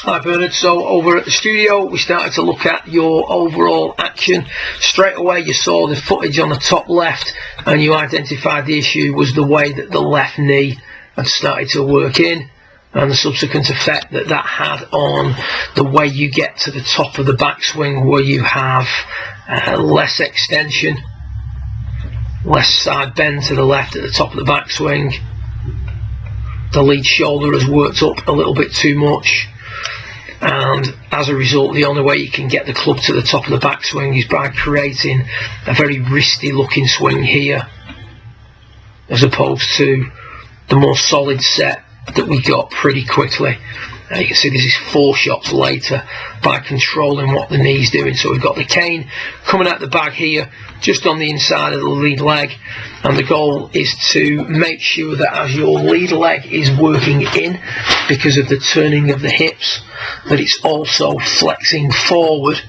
Hi Bernhard, so over at the studio we started to look at your overall action. Straight away you saw the footage on the top left and you identified the issue was the way that the left knee had started to work in and the subsequent effect that that had on the way you get to the top of the backswing, where you have less extension, less side bend to the left at the top of the backswing. The lead shoulder has worked up a little bit too much, and as a result the only way you can get the club to the top of the backswing is by creating a very wristy looking swing here, as opposed to the more solid set that we got pretty quickly. You can see this is 4 shots later by controlling what the knee's doing. So we've got the cane coming out the bag here just on the inside of the lead leg, and the goal is to make sure that as your lead leg is working in because of the turning of the hips, that it's also flexing forward,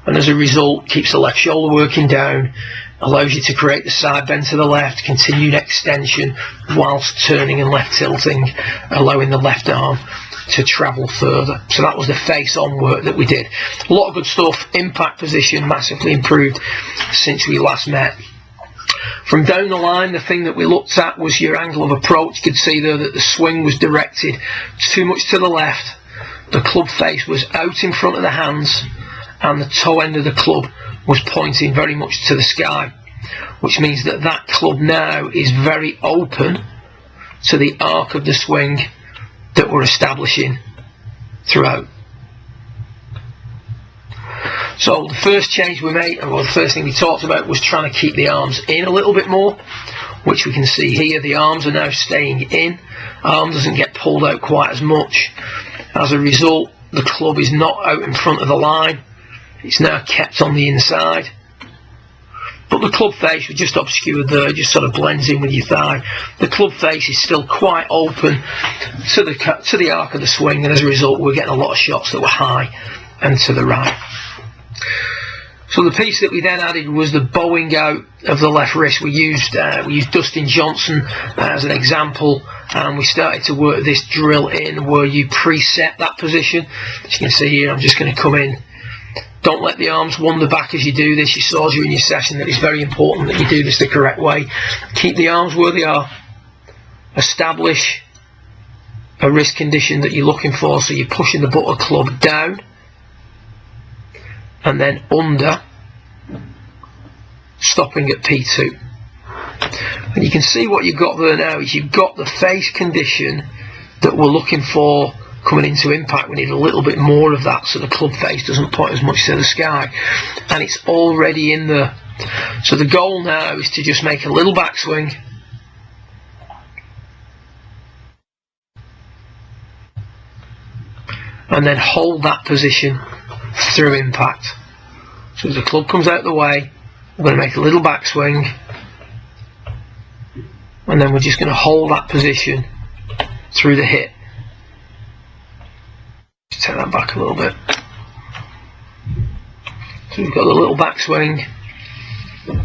and as a result keeps the left shoulder working down, allows you to create the side bend to the left, continued extension whilst turning and left tilting, allowing the left arm to travel further. So that was the face on work that we did. A lot of good stuff. Impact position massively improved since we last met. From down the line, the thing that we looked at was your angle of approach. You could see there that the swing was directed too much to the left, the club face was out in front of the hands, and the toe end of the club was pointing very much to the sky, which means that that club now is very open to the arc of the swing that we're establishing throughout. So the first change we made, or the first thing we talked about, was trying to keep the arms in a little bit more, which we can see here. The arms are now staying in, arm doesn't get pulled out quite as much. As a result, the club is not out in front of the line, it's now kept on the inside. But the club face was just obscured there, just sort of blends in with your thigh. The club face is still quite open to the arc of the swing, and as a result we're getting a lot of shots that were high and to the right. So the piece that we then added was the bowing out of the left wrist. We used Dustin Johnson as an example, and we started to work this drill in where you preset that position. As you can see here, I'm just going to come in. Don't let the arms wander back as you do this. You saw during your session that it's very important that you do this the correct way. Keep the arms where they are. Establish a wrist condition that you're looking for, so you're pushing the butt of the club down and then under, stopping at P2. And you can see what you've got there now is you've got the face condition that we're looking for coming into impact. We need a little bit more of that so the club face doesn't point as much to the sky, and it's already in there. So the goal now is to just make a little backswing, and then hold that position through impact. So as the club comes out of the way, we're going to make a little backswing, and then we're just going to hold that position through the hit. Just take that back a little bit. So we've got the little backswing, and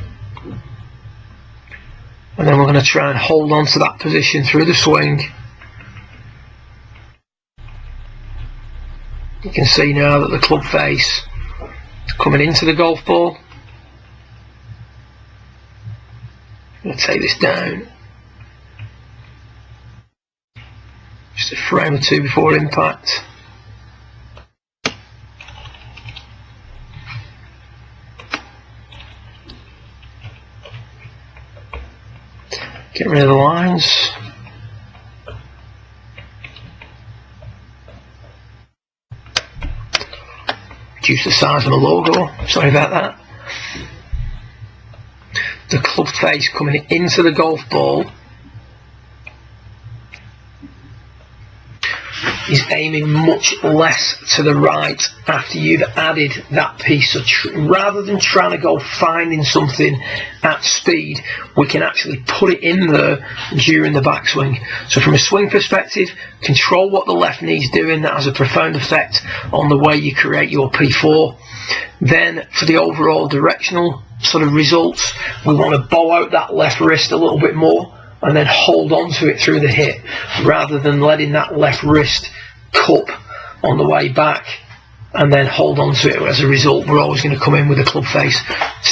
then we're going to try and hold on to that position through the swing. You can see now that the club face is coming into the golf ball. I'm going to take this down just a frame or two before impact. Get rid of the lines. Reduce the size of the logo, sorry about that. The club face coming into the golf ball is aiming much less to the right after you've added that piece. So rather than trying to go finding something at speed, we can actually put it in there during the backswing. So from a swing perspective, control what the left knee's doing. That has a profound effect on the way you create your P4. Then for the overall directional sort of results, we want to bow out that left wrist a little bit more and then hold on to it through the hit, rather than letting that left wrist cup on the way back, and then hold on to it. As a result, we're always going to come in with the club face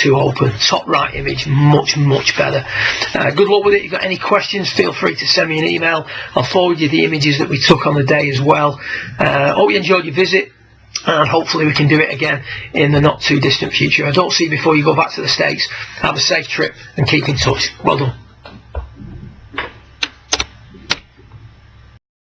to open. Top right image, much better. Good luck with it. If you've got any questions, feel free to send me an email. I'll forward you the images that we took on the day as well. Hope you enjoyed your visit, and hopefully we can do it again in the not too distant future. I don't see you before you go back to the States. Have a safe trip and keep in touch. Well done.